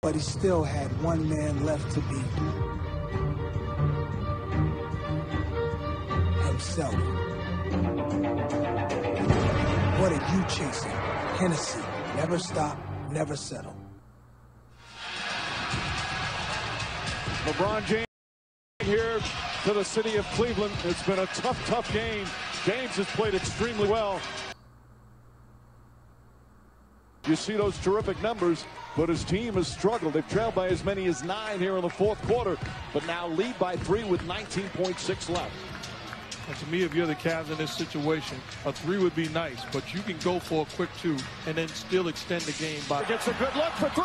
but he still had one man left to beat. Himself. What are you chasing? Hennessy. Never stop, never settle. LeBron James here to the city of Cleveland. It's been a tough game. James has played extremely well. You see those terrific numbers, but his team has struggled. They've trailed by as many as 9 here in the fourth quarter, but now lead by 3 with 19.6 left. And to me, if you're the Cavs in this situation, a 3 would be nice, but you can go for a quick 2 and then still extend the game by. Gets a good look for 3.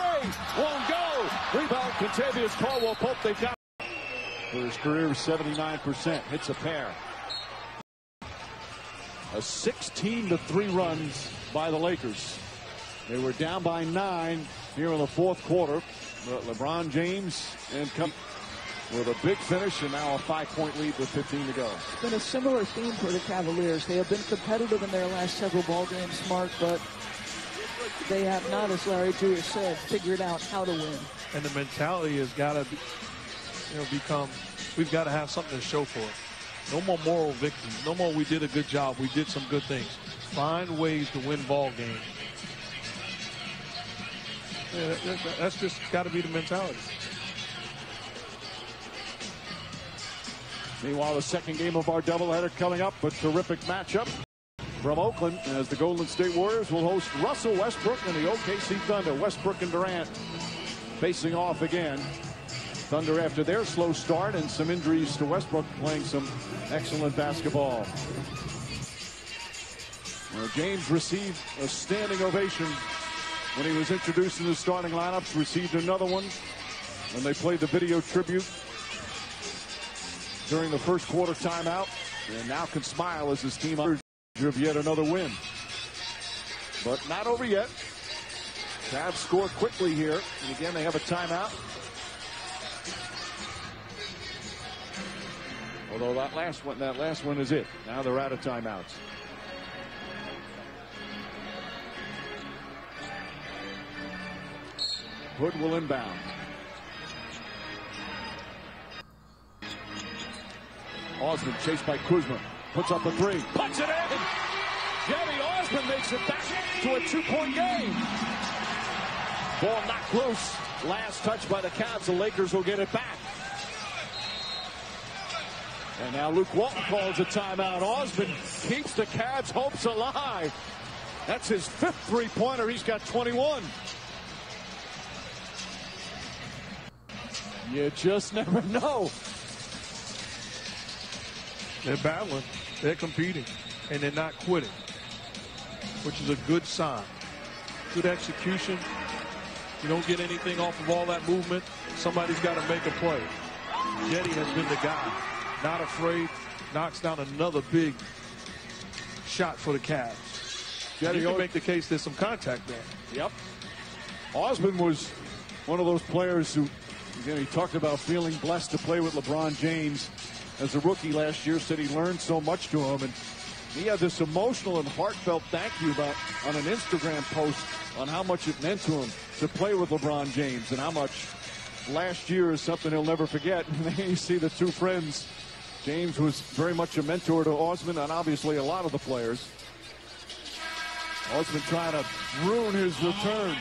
Won't go. Rebound, Contavious Caldwell-Pope. They've got for his career 79%. Hits a pair. A 16-3 runs by the Lakers. They were down by 9 here in the fourth quarter. But LeBron James and company with a big finish, and now a 5-point lead with 15 to go. It's been a similar theme for the Cavaliers. They have been competitive in their last several ball games, Smart, but they have not, as Larry Jr. said, figured out how to win. And the mentality has got to become, we've got to have something to show for it. No more moral victories. No more we did a good job. We did some good things. Find ways to win ball games. Yeah, that's just got to be the mentality. Meanwhile, the second game of our doubleheader coming up. A terrific matchup from Oakland as the Golden State Warriors will host Russell Westbrook and the OKC Thunder. Westbrook and Durant facing off again. Thunder, after their slow start and some injuries to Westbrook, playing some excellent basketball. Well, James received a standing ovation when he was introduced in the starting lineups. Received another one when they played the video tribute during the first quarter timeout, and now can smile as his team on the verge of yet another win. But not over yet. Cavs score quickly here, and again they have a timeout. Although that last one is it. Now they're out of timeouts. Hood will inbound. Osman chased by Kuzma. Puts up a 3. Puts it in. Jerry Osman makes it back to a 2-point game. Ball knocked loose. Last touch by the Cavs. The Lakers will get it back. And now Luke Walton calls a timeout. Osman keeps the Cavs' hopes alive. That's his 5th three-pointer. He's got 21. You just never know. They're battling, they're competing, and they're not quitting, which is a good sign. Good execution. You don't get anything off of all that movement, somebody's got to make a play. Jetty has been the guy. Not afraid, knocks down another big shot for the Cavs. Jetty, you can make the case there's some contact there. Yep. Osman was one of those players who, again, he talked about feeling blessed to play with LeBron James. As a rookie last year, said he learned so much to him, and he had this emotional and heartfelt thank you on an Instagram post on how much it meant to him to play with LeBron James and how much last year is something he'll never forget. And then you see the two friends. James was very much a mentor to Osman and obviously a lot of the players. Osman trying to ruin his return.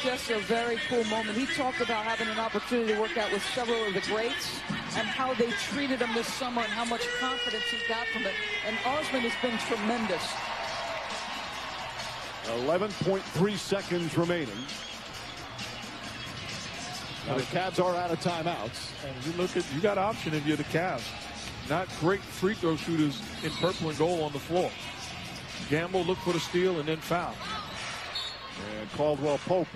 Just a very cool moment. He talked about having an opportunity to work out with several of the greats and how they treated him this summer and how much confidence he got from it. And Osman has been tremendous. 11.3 seconds remaining. Now the Cavs are out of timeouts. And you got option if you're the Cavs. Not great free throw shooters in purple and gold on the floor. Gamble, look for the steal, and then foul. And Caldwell-Pope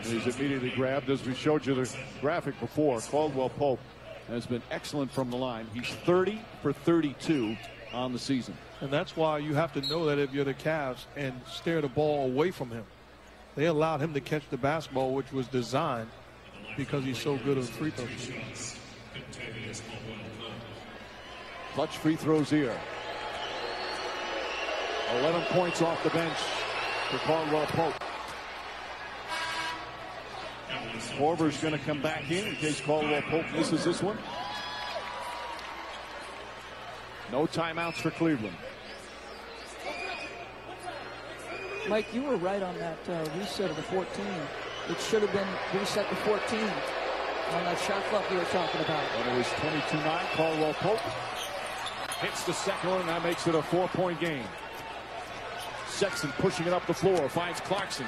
is immediately grabbed, as we showed you the graphic before. Caldwell-Pope has been excellent from the line. He's 30 for 32 on the season. And that's why you have to know that if you're the Cavs and stare the ball away from him. They allowed him to catch the basketball, which was designed because he's so good at free throws. Clutch free throws here. 11 points off the bench for Caldwell-Pope. Korver's going to come back in case Caldwell Pope misses this one. No timeouts for Cleveland. Mike, you were right on that reset of the 14. It should have been reset to 14 on that shot clock you were talking about. When it was 22-9, Caldwell Pope hits the second one, and that makes it a 4-point game. Sexton pushing it up the floor, finds Clarkson.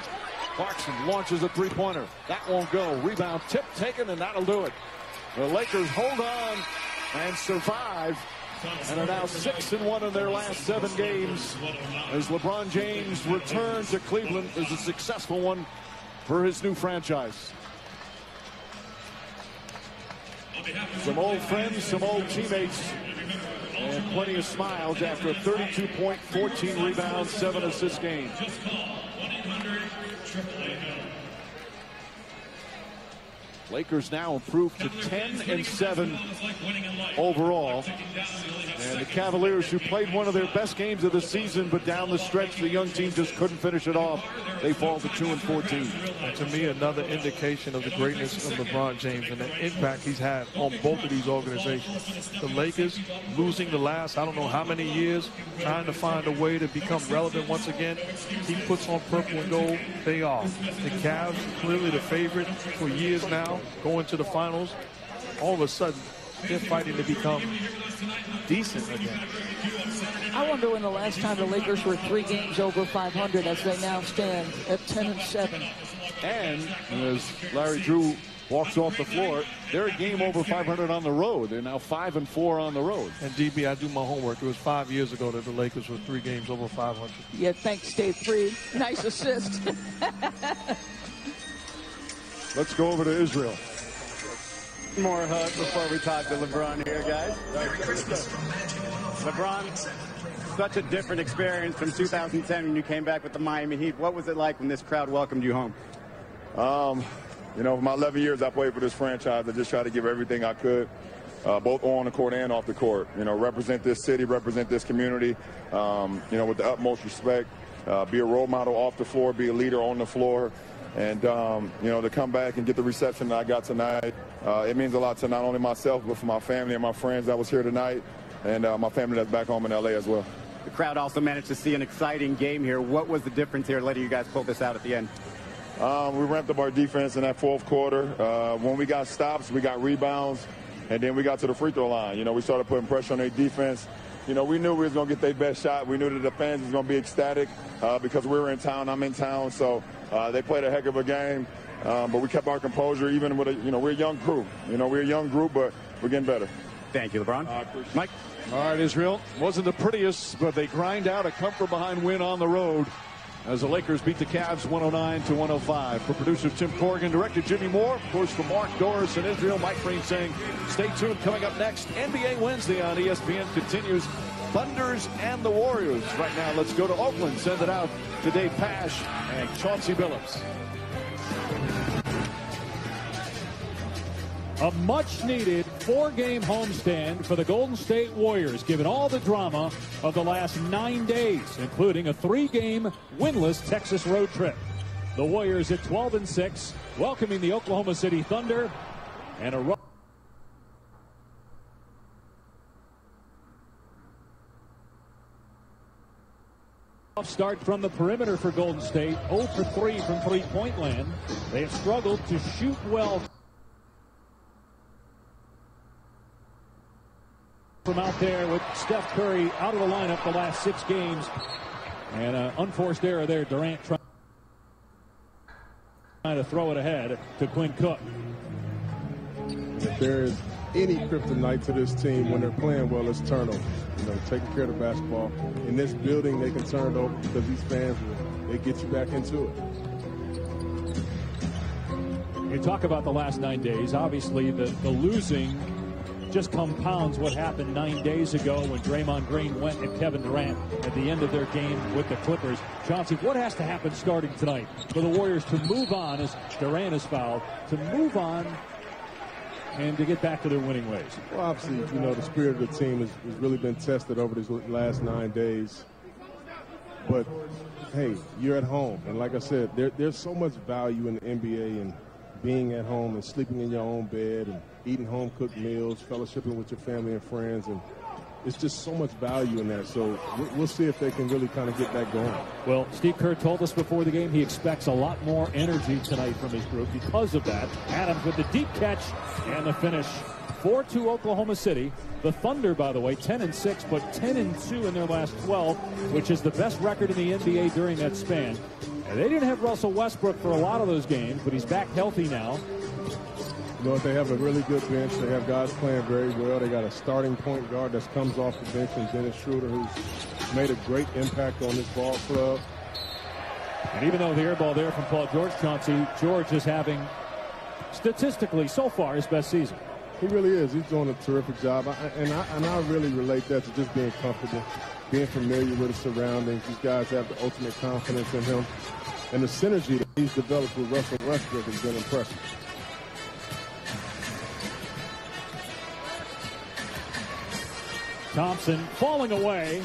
Clarkson launches a three-pointer. That won't go. Rebound tip taken, and that'll do it. The Lakers hold on and survive, and are now 6-1 in their last 7 games as LeBron James returns to Cleveland is a successful one for his new franchise. Some old friends, some old teammates, and plenty of smiles after a 32-point, 14 rebound, 7 assist game. Lakers now improved to 10-7 overall. And the Cavaliers, who played one of their best games of the season, but down the stretch, the young team just couldn't finish it off. They fall to 2-14. And to me, another indication of the greatness of LeBron James and the impact he's had on both of these organizations. The Lakers losing the last, I don't know how many years, trying to find a way to become relevant once again. He puts on purple and gold. They are. The Cavs, clearly the favorite for years now, going to the finals. All of a sudden, they're fighting to become decent again. I wonder when the last time the Lakers were 3 games over 500 as they now stand at 10-7. And as Larry Drew walks off the floor, they're a game over 500 on the road. They're now 5-4 on the road. And DB, I do my homework. It was 5 years ago that the Lakers were 3 games over 500. Yeah, thanks, Dave Freed. Nice assist. Let's go over to Israel. More hug before we talk to LeBron here, guys. LeBron, such a different experience from 2010 when you came back with the Miami Heat. What was it like when this crowd welcomed you home? You know, for my 11 years I played for this franchise, I just tried to give everything I could, both on the court and off the court. You know, represent this city, represent this community, you know, with the utmost respect, be a role model off the floor, be a leader on the floor. And, you know, to come back and get the reception that I got tonight, it means a lot to not only myself, but for my family and my friends that was here tonight, and my family that's back home in L.A. as well. The crowd also managed to see an exciting game here. What was the difference here letting you guys pull this out at the end? We ramped up our defense in that fourth quarter. When we got stops, we got rebounds, and then we got to the free throw line. You know, we started putting pressure on their defense. You know, we knew we was going to get their best shot. We knew that the fans was going to be ecstatic because we were in town. I'm in town, so they played a heck of a game. But we kept our composure, even with you know, we're a young group. You know, we're a young group, but we're getting better. Thank you, LeBron. Mike. All right, Israel. Wasn't the prettiest, but they grind out a come-from-behind win on the road as the Lakers beat the Cavs 109-105. For producer Tim Corrigan, director Jimmy Moore, of course, for Mark Doris and Israel, Mike Breen saying, stay tuned. Coming up next, NBA Wednesday on ESPN continues. Thunders and the Warriors. Right now, let's go to Oakland. Send it out to Dave Pasch and Chauncey Billups. A much-needed 4-game homestand for the Golden State Warriors, given all the drama of the last 9 days, including a 3-game winless Texas road trip. The Warriors at 12-6, welcoming the Oklahoma City Thunder, and a rough start from the perimeter for Golden State. 0 for 3 from three-point land. They have struggled to shoot well from out there, with Steph Curry out of the lineup the last 6 games. And an unforced error there. Durant trying to throw it ahead to Quinn Cook. If there is any kryptonite to this team when they're playing well, it's turnover. You know, taking care of the basketball. In this building, they can turn it over because these fans, they get you back into it. You talk about the last 9 days. Obviously, the losing just compounds what happened 9 days ago when Draymond Green went at Kevin Durant at the end of their game with the Clippers. Chauncey, what has to happen starting tonight for the Warriors to move on as Durant is fouled, to move on and to get back to their winning ways? Well, obviously, you know, the spirit of the team has really been tested over these last 9 days. But, hey, you're at home. And like I said, there's so much value in the NBA and being at home and sleeping in your own bed and eating home-cooked meals, fellowshipping with your family and friends, and it's just so much value in that. So we'll see if they can really kind of get that going. Well, Steve Kerr told us before the game he expects a lot more energy tonight from his group because of that. Adams with the deep catch and the finish. 4-2 Oklahoma City. The Thunder, by the way, 10-6, but 10-2 in their last 12, which is the best record in the NBA during that span. And they didn't have Russell Westbrook for a lot of those games, but he's back healthy now. You know, they have a really good bench. They have guys playing very well. They got a starting point guard that comes off the bench, and Dennis Schroeder, who's made a great impact on this ball club. And even though the air ball there from Paul George, Chauncey, George is having, statistically, so far, his best season. He really is. He's doing a terrific job. And I really relate that to just being comfortable, being familiar with his surroundings. These guys have the ultimate confidence in him. And the synergy that he's developed with Russell Westbrook has been impressive. Thompson falling away,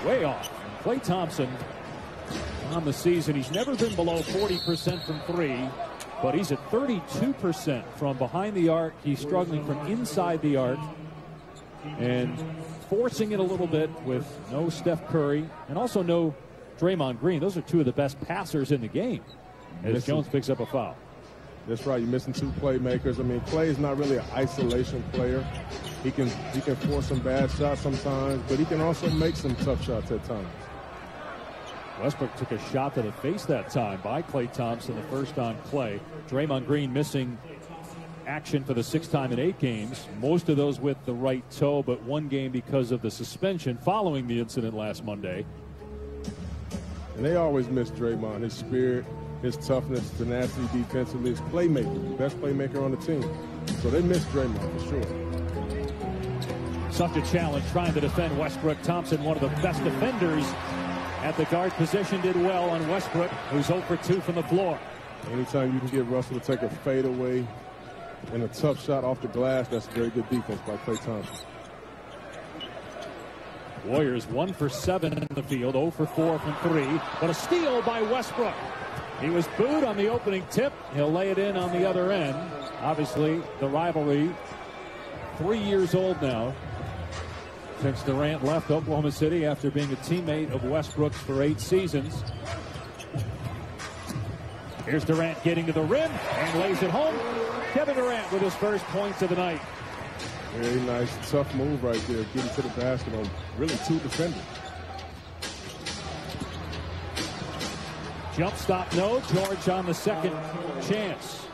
way off. Klay Thompson on the season. He's never been below 40% from three, but he's at 32% from behind the arc. He's struggling from inside the arc and forcing it a little bit with no Steph Curry and also no Draymond Green. Those are two of the best passers in the game as Jones picks up a foul. That's right. You're missing two playmakers. I mean, Klay is not really an isolation player. He can force some bad shots sometimes, but he can also make some tough shots at times. Westbrook took a shot to the face that time by Klay Thompson, the first on Klay. Draymond Green missing action for the 6th time in 8 games. Most of those with the right toe, but one game because of the suspension following the incident last Monday. And they always miss Draymond, his spirit, his toughness, tenacity defensively, his playmaker, the best playmaker on the team. So they miss Draymond for sure. Such a challenge trying to defend Westbrook. Thompson, one of the best defenders at the guard position, did well on Westbrook, who's 0 for 2 from the floor. Anytime you can get Russell to take a fadeaway and a tough shot off the glass, that's very good defense by Klay Thompson. Warriors 1 for 7 in the field, 0 for 4 from 3, but a steal by Westbrook. He was booed on the opening tip. He'll lay it in on the other end. Obviously, the rivalry 3 years old now since Durant left Oklahoma City after being a teammate of Westbrook's for 8 seasons. Here's Durant getting to the rim and lays it home. Kevin Durant with his first points of the night. Very nice, tough move right there, getting to the basket on really 2 defenders. Jump stop, no. George on the second chance.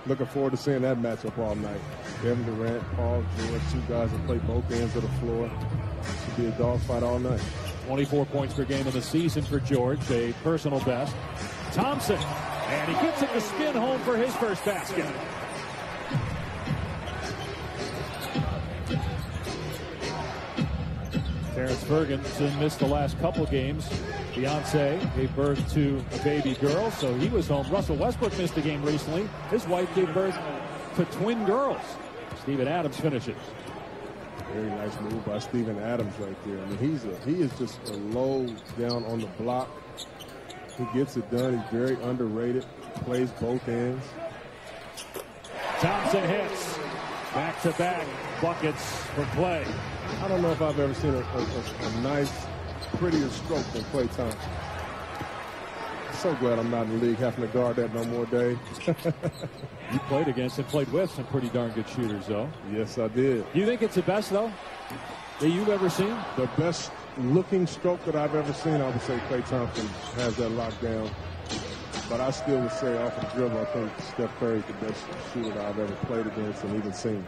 Looking forward to seeing that matchup all night. Kevin Durant, Paul George, 2 guys that play both ends of the floor. Should be a dogfight all night. 24 points per game in the season for George, a personal best. Thompson, and he gets it to spin home for his first basket. Terrence Ferguson missed the last couple games. Fiance gave birth to a baby girl, so he was home. Russell Westbrook missed a game recently. His wife gave birth to twin girls. Steven Adams finishes. Very nice move by Steven Adams right there. I mean, he is just a low down on the block. He gets it done. He's very underrated. Plays both ends. Thompson hits. Back-to-back buckets for Klay. I don't know if I've ever seen a nice, prettier stroke than Klay Thompson. So glad I'm not in the league having to guard that no more, Dave. You played against and played with some pretty darn good shooters, though. Yes, I did. Do you think it's the best, though, that you've ever seen? The best looking stroke that I've ever seen, I would say Klay Thompson has that locked down. But I still would say off the dribble, I think Steph Curry is the best shooter that I've ever played against and even seen.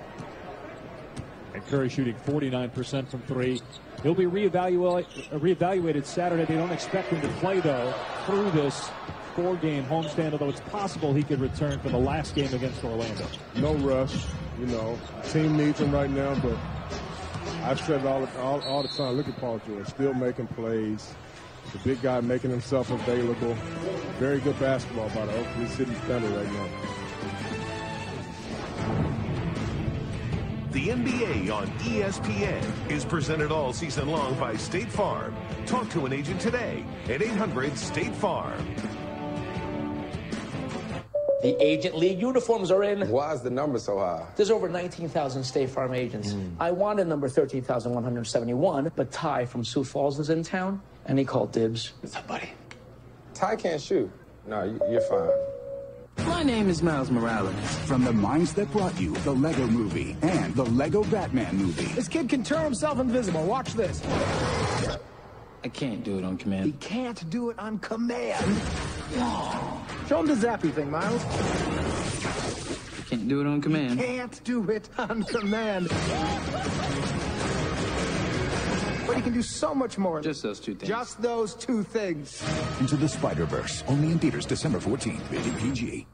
And Curry shooting 49% from 3. He'll be reevaluated Saturday. They don't expect him to play, though, through this 4-game homestand, although it's possible he could return for the last game against Orlando. No rush. You know, team needs him right now, but I've said it all the time. Look at Paul George, still making plays. The big guy making himself available. Very good basketball by the Oklahoma City Thunder right now. The NBA on ESPN is presented all season long by State Farm. Talk to an agent today at 800-STATE-FARM. The Agent League uniforms are in. Why is the number so high? There's over 19,000 State Farm agents. I wanted number 13,171, but Ty from Sioux Falls is in town, and he called dibs. What's up, buddy? Ty can't shoot. No, you're fine. My name is Miles Morales. From the minds that brought you the Lego Movie and the Lego Batman movie. This kid can turn himself invisible. Watch this. I can't do it on command. He can't do it on command. Show him the zappy thing, Miles. Can't do it on command. Can't do it on command. But he can do so much more. Just those two things. Just those two things. Into the Spider-Verse. Only in theaters December 14th. Rated PG.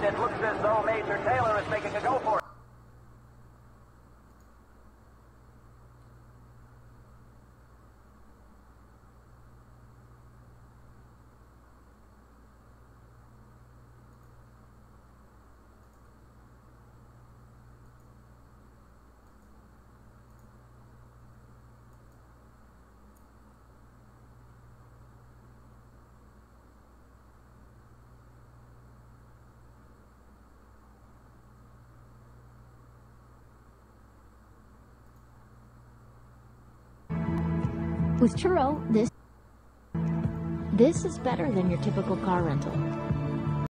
It looks as though Major Taylor is making a go for it. With Turo, this is better than your typical car rental.